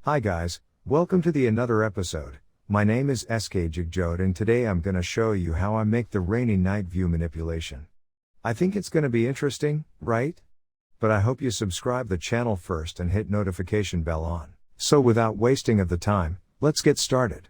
Hi guys, welcome to the another episode. My name is SK Jigjode and today I'm gonna show you how I make the rainy night view manipulation. I think it's gonna be interesting, right? But I hope you subscribe the channel first and hit notification bell on. So without wasting of the time, let's get started.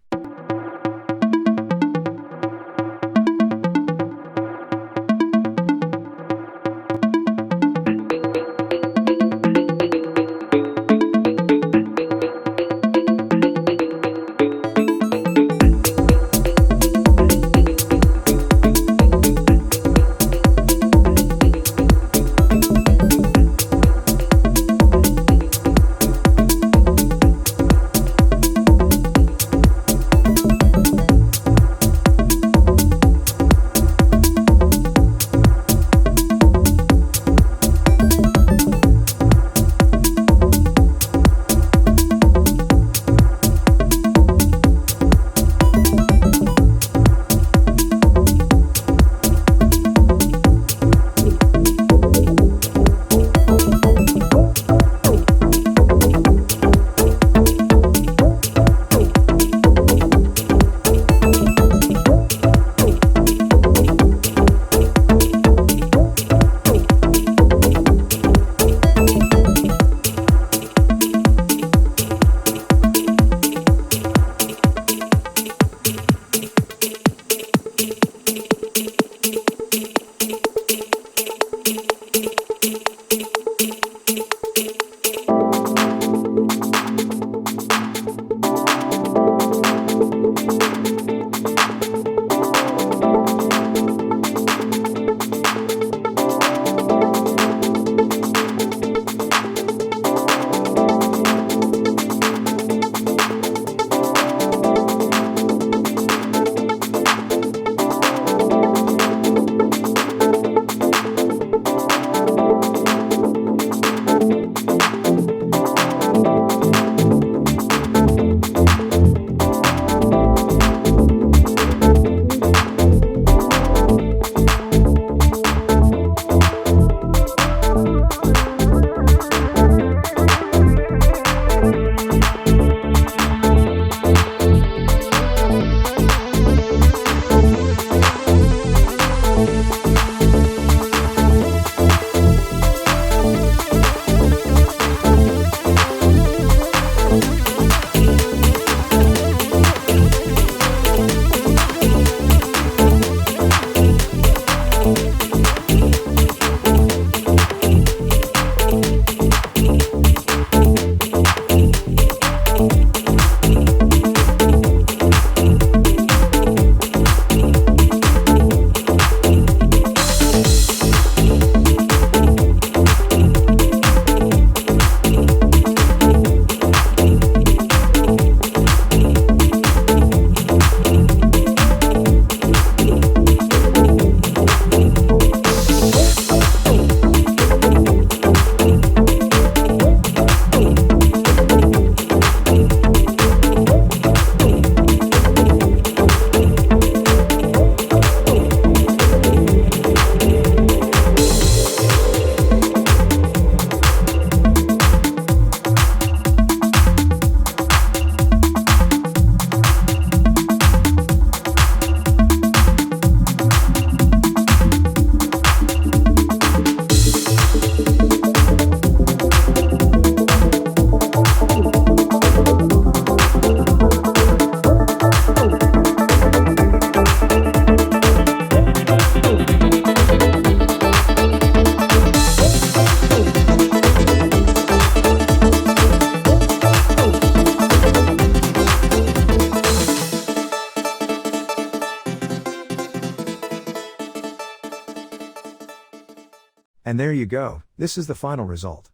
And there you go, this is the final result.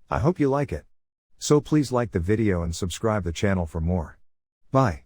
I hope you like it. So please like the video and subscribe the channel for more. Bye.